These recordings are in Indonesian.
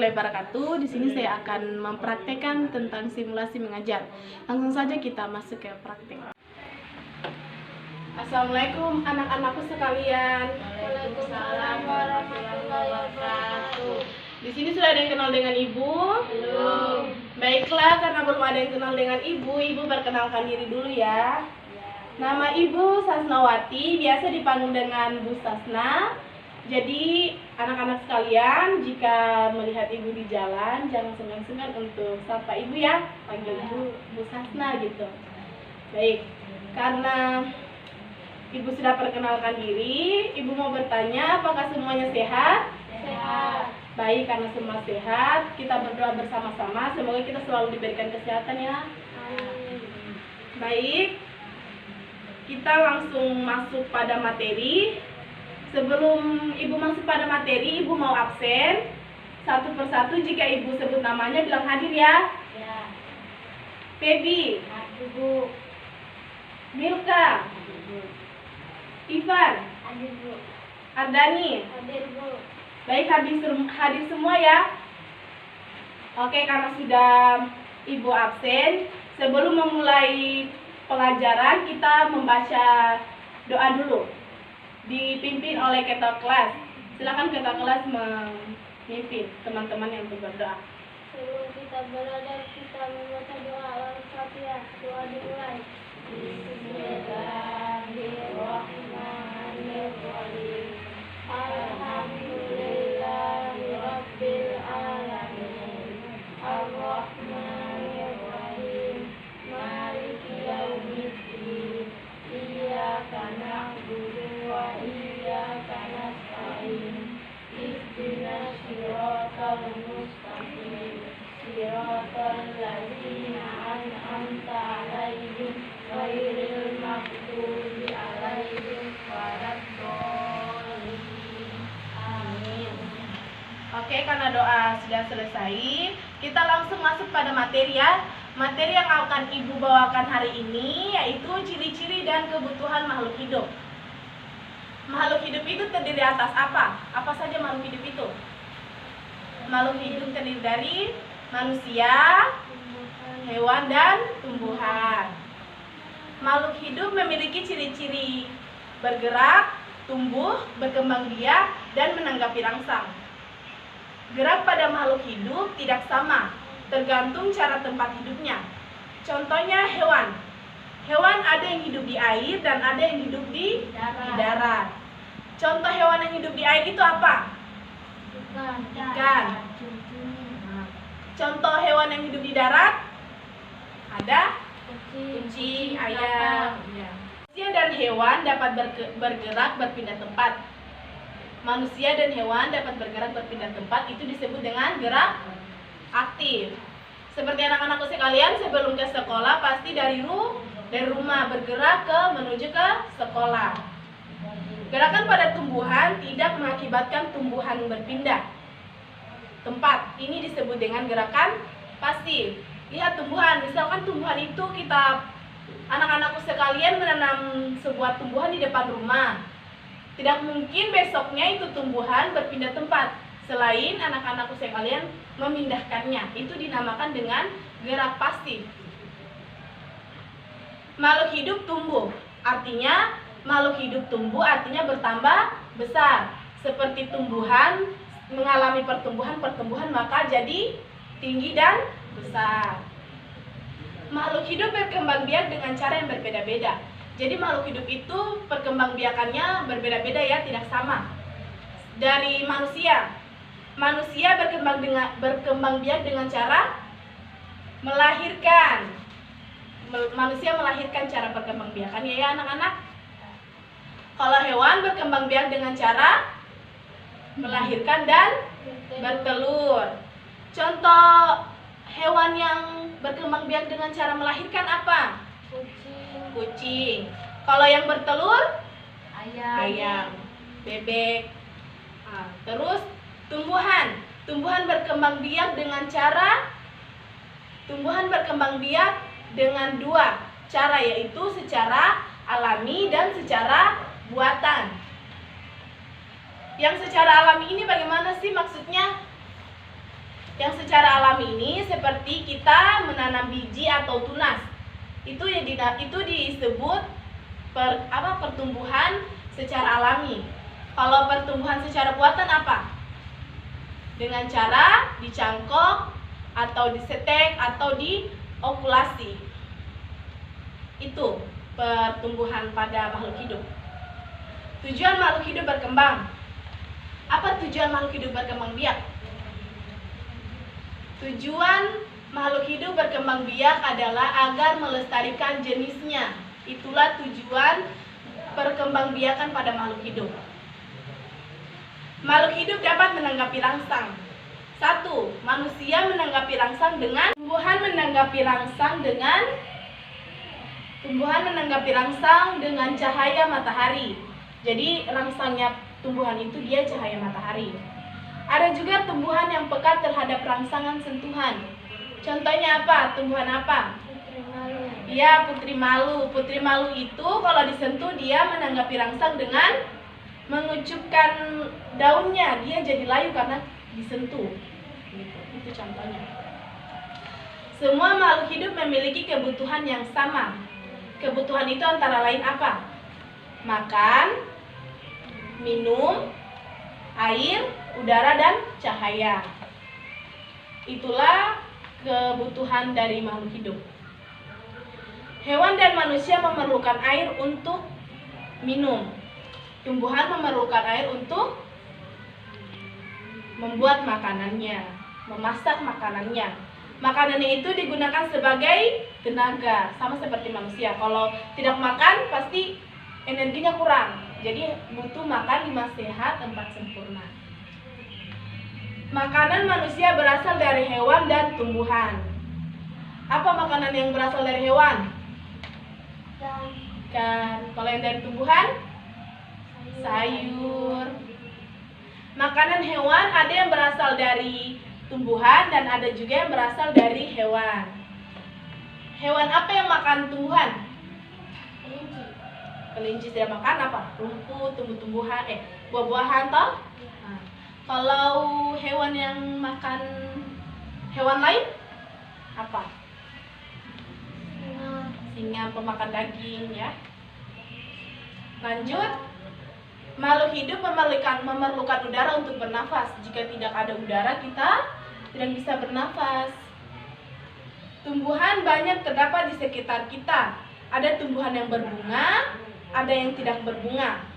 warahmatullahi wabarakatuh. Di sini saya akan mempraktekkan tentang simulasi mengajar. Langsung saja kita masuk ke praktek. Assalamualaikum anak-anakku sekalian. Waalaikumsalam warahmatullahi wabarakatuh. Di sini sudah ada yang kenal dengan Ibu? Belum. Baiklah, karena belum ada yang kenal dengan Ibu perkenalkan diri dulu ya. Nama Ibu Sasnawati, biasa dipanggil dengan Bu Sasna. Jadi anak-anak sekalian, jika melihat Ibu di jalan, jangan sungkan-sungkan untuk sapa Ibu ya, panggil Ibu Bu Sasna gitu. Baik, karena Ibu sudah perkenalkan diri, Ibu mau bertanya apakah semuanya sehat? Sehat. Baik, karena semua sehat, kita berdoa bersama-sama, semoga kita selalu diberikan kesehatan ya. Amin. Baik, kita langsung masuk pada materi. Sebelum Ibu masuk pada materi, Ibu mau absen. Satu persatu jika Ibu sebut namanya bilang hadir ya. Ya. Febi, Hadir Bu. Milka, Ivan, Hadir Bu. Ardani. Hadir Bu. Baik, hadir semua ya. Oke, karena sudah Ibu absen, sebelum memulai pelajaran kita membaca doa dulu. Dipimpin oleh ketua kelas. Silakan ketua kelas memimpin teman-teman yang berdoa. Sebelum kita belajar, kita membaca doa Al-Fatihah. Doa dimulai. Bismillahirrahmanirrahim. Alhamdulillahirabbil alamin. Ar-Rahmanir-Rahim. Maliki yaumiddin. Iyyaka na'budu wa iyyaka nasta'in. Ihdinas siratal mustaqim. Siratal ladzina an'amta 'alaihim ghairil maghdubi 'alaihim waladdallin. Amin. Oke, karena doa sudah selesai, kita langsung masuk pada materi ya. Materi yang akan Ibu bawakan hari ini yaitu ciri-ciri dan kebutuhan makhluk hidup. Makhluk hidup itu terdiri atas apa? Apa saja makhluk hidup itu? Makhluk hidup terdiri dari manusia, hewan, dan tumbuhan. Makhluk hidup memiliki ciri-ciri bergerak, tumbuh, berkembang biak, dan menanggapi rangsang. Gerak pada makhluk hidup tidak sama, tergantung cara tempat hidupnya. Contohnya hewan. Hewan ada yang hidup di air dan ada yang hidup di darat. Contoh hewan yang hidup di air itu apa? Ikan. Contoh hewan yang hidup di darat? Ada kucing, ayam. Manusia dan hewan dapat bergerak berpindah tempat. Manusia dan hewan dapat bergerak berpindah tempat, itu disebut dengan gerak aktif. Seperti anak-anakku sekalian, sebelum ke sekolah pasti dari rumah bergerak menuju ke sekolah. Gerakan pada tumbuhan tidak mengakibatkan tumbuhan berpindah tempat. Ini disebut dengan gerakan pasif. Lihat tumbuhan, misalkan tumbuhan itu anak-anakku sekalian menanam sebuah tumbuhan di depan rumah. Tidak mungkin besoknya itu tumbuhan berpindah tempat selain anak-anakku sekalian memindahkannya. Itu dinamakan dengan gerak pasif. Makhluk hidup tumbuh, artinya makhluk hidup tumbuh artinya bertambah besar. Seperti tumbuhan mengalami pertumbuhan maka jadi tinggi dan besar. Makhluk hidup berkembang biak dengan cara yang berbeda-beda. Jadi makhluk hidup itu perkembangbiakannya berbeda-beda ya, tidak sama. Dari manusia berkembang biak dengan cara melahirkan. Manusia melahirkan cara perkembangbiakannya ya anak-anak. Kalau hewan berkembang biak dengan cara melahirkan dan bertelur. Contoh hewan yang berkembang biak dengan cara melahirkan apa? Kucing. Kalau yang bertelur? Ayam. Bebek. Terus tumbuhan berkembang biak dengan dua cara, yaitu secara alami dan secara buatan. Yang secara alami ini bagaimana sih maksudnya? Yang secara alami ini seperti kita menanam biji atau tunas. Itu disebut pertumbuhan secara alami. Kalau pertumbuhan secara buatan apa? Dengan cara dicangkok atau disetek atau diokulasi. Itu pertumbuhan pada makhluk hidup. Tujuan makhluk hidup berkembang. Apa tujuan makhluk hidup berkembang biak? Tujuan makhluk hidup berkembang biak adalah agar melestarikan jenisnya. Itulah tujuan perkembangbiakan pada makhluk hidup. Makhluk hidup dapat menanggapi rangsang. 1. Manusia menanggapi rangsang dengan tumbuhan menanggapi rangsang dengan cahaya matahari. Jadi rangsangnya tumbuhan itu dia cahaya matahari. Ada juga tumbuhan yang peka terhadap rangsangan sentuhan. Contohnya apa? Tumbuhan apa? Putri malu. Ya, putri malu. Putri malu itu kalau disentuh dia menanggapi rangsang dengan mengucupkan daunnya. Dia jadi layu karena disentuh. Itu contohnya. Semua makhluk hidup memiliki kebutuhan yang sama. Kebutuhan itu antara lain apa? Makan, minum, air, udara, dan cahaya. Itulah kebutuhan dari makhluk hidup. Hewan dan manusia memerlukan air untuk minum. Tumbuhan memerlukan air untuk membuat makanannya, memasak makanannya. Makanannya itu digunakan sebagai tenaga, sama seperti manusia. Kalau tidak makan pasti energinya kurang. Jadi butuh makan 5 sehat 4 sempurna. Makanan manusia berasal dari hewan dan tumbuhan. Apa makanan yang berasal dari hewan? Kan. Kalau yang dari tumbuhan? Sayur. Makanan hewan ada yang berasal dari tumbuhan dan ada juga yang berasal dari hewan. Hewan apa yang makan tumbuhan? Kelinci tidak makan apa? Rumput, tumbuh-tumbuhan, buah-buahan toh? Nah, kalau hewan yang makan hewan lain apa? Singa pemakan daging ya. Lanjut. Makhluk hidup memerlukan udara untuk bernafas. Jika tidak ada udara, kita tidak bisa bernafas. Tumbuhan banyak terdapat di sekitar kita. Ada tumbuhan yang berbunga, ada yang tidak berbunga.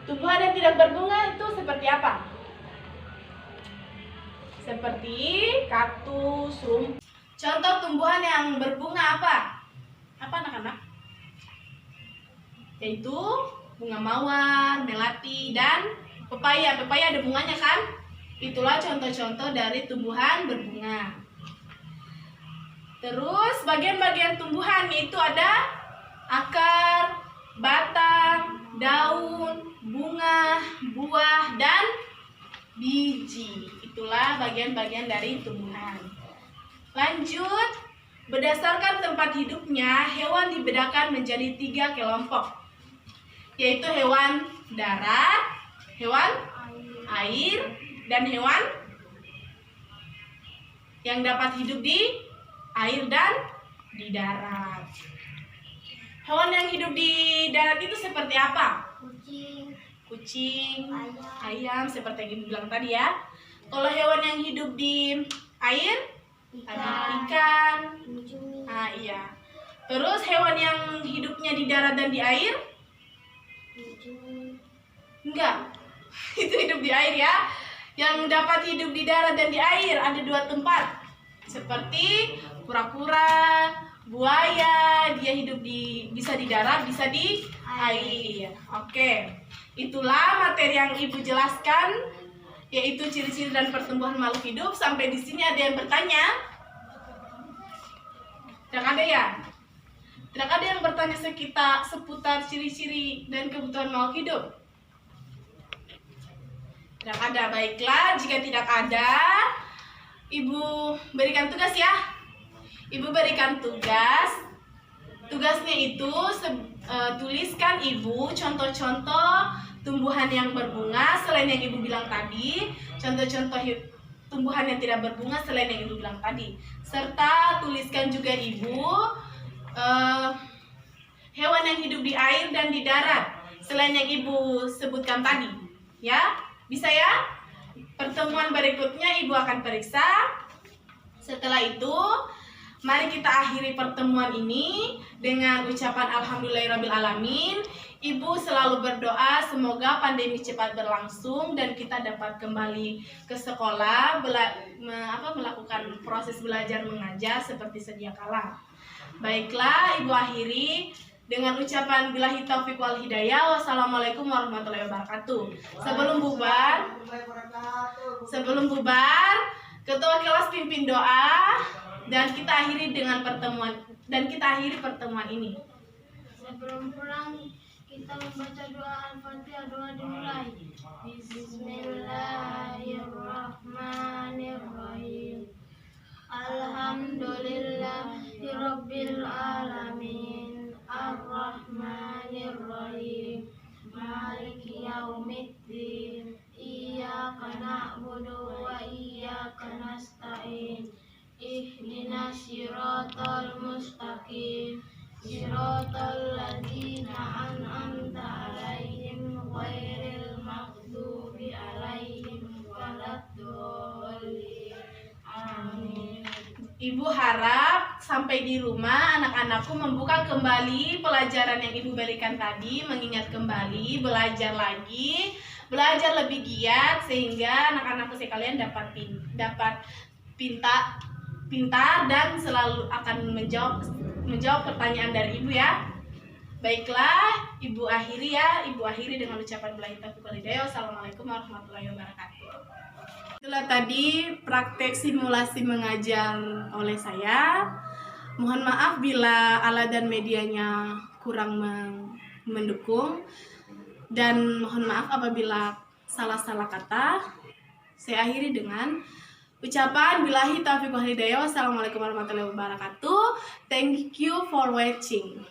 Tumbuhan yang tidak berbunga itu seperti apa? Seperti kaktus, rumput. Contoh tumbuhan yang berbunga apa? Apa anak-anak? Yaitu bunga mawar, melati, dan pepaya. Pepaya ada bunganya kan? Itulah contoh-contoh dari tumbuhan berbunga. Terus bagian-bagian tumbuhan yaitu ada akar, batang, daun, bunga, buah, dan biji. Itulah bagian-bagian dari tumbuhan. Lanjut, berdasarkan tempat hidupnya, hewan dibedakan menjadi 3 kelompok, yaitu hewan darat, hewan air, dan hewan yang dapat hidup di air dan di darat. Hewan yang hidup di darat itu seperti apa? Kucing, ayam, seperti yang Ibu bilang tadi ya. Kalau hewan yang hidup di air, ada ikan. Ah iya. Terus hewan yang hidupnya di darat dan di air? Enggak. Itu hidup di air ya. Yang dapat hidup di darat dan di air ada 2 tempat. Seperti kura-kura, buaya, dia hidup bisa di darat, bisa di air. Oke. Itulah materi yang Ibu jelaskan, yaitu ciri-ciri dan pertumbuhan makhluk hidup. Sampai di sini ada yang bertanya? Tidak ada ya? Tidak ada yang bertanya seputar ciri-ciri dan kebutuhan makhluk hidup? Tidak ada. Baiklah, jika tidak ada, Ibu berikan tugas ya. Ibu berikan tugas. Tugasnya itu tuliskan Ibu contoh-contoh tumbuhan yang berbunga selain yang Ibu bilang tadi. Contoh-contoh tumbuhan yang tidak berbunga selain yang ibu bilang tadi. Serta tuliskan juga ibu hewan yang hidup di air dan di darat selain yang ibu sebutkan tadi. Ya, bisa ya? Pertemuan berikutnya ibu akan periksa. Setelah itu, mari kita akhiri pertemuan ini dengan ucapan alhamdulillahirrabbilalamin. Ibu selalu berdoa semoga pandemi cepat berlangsung dan kita dapat kembali ke sekolah melakukan proses belajar mengajar seperti sedia kala. Baiklah, ibu akhiri dengan ucapan billahi taufiq wal hidayah. Wassalamualaikum warahmatullahi wabarakatuh. Sebelum bubar, ketua kelas pimpin doa dan kita akhiri pertemuan ini. Sebelum pulang kita membaca doa Al-Fatihah. Doa dimulai. Bismillahirrahmanirrahim. Alhamdulillahirabbil alamin. Ar-Rahmanir-Rahim. Maliki yaumiddin. Iyyaka na'budu wa iyyaka nasta'in. Ihdinas siratal mustaqim. Siratal ladzina an'amta 'alaihim ghairil maghdubi 'alaihim waladdallin. Amin. Ibu harap sampai di rumah anak-anakku membuka kembali pelajaran yang ibu berikan tadi, mengingat kembali, belajar lagi, belajar lebih giat sehingga anak-anakku sekalian dapat pintar dan selalu akan menjawab pertanyaan dari ibu ya. Baiklah, ibu akhiri dengan ucapan billahi taufiq wal hidayah. Wassalamualaikum warahmatullahi wabarakatuh. Itulah tadi praktek simulasi mengajar oleh saya. Mohon maaf bila alat dan medianya kurang mendukung, dan mohon maaf apabila salah-salah kata. Saya akhiri dengan ucapan billahi taufiq wal hidayah. Wassalamualaikum warahmatullahi wabarakatuh. Thank you for watching.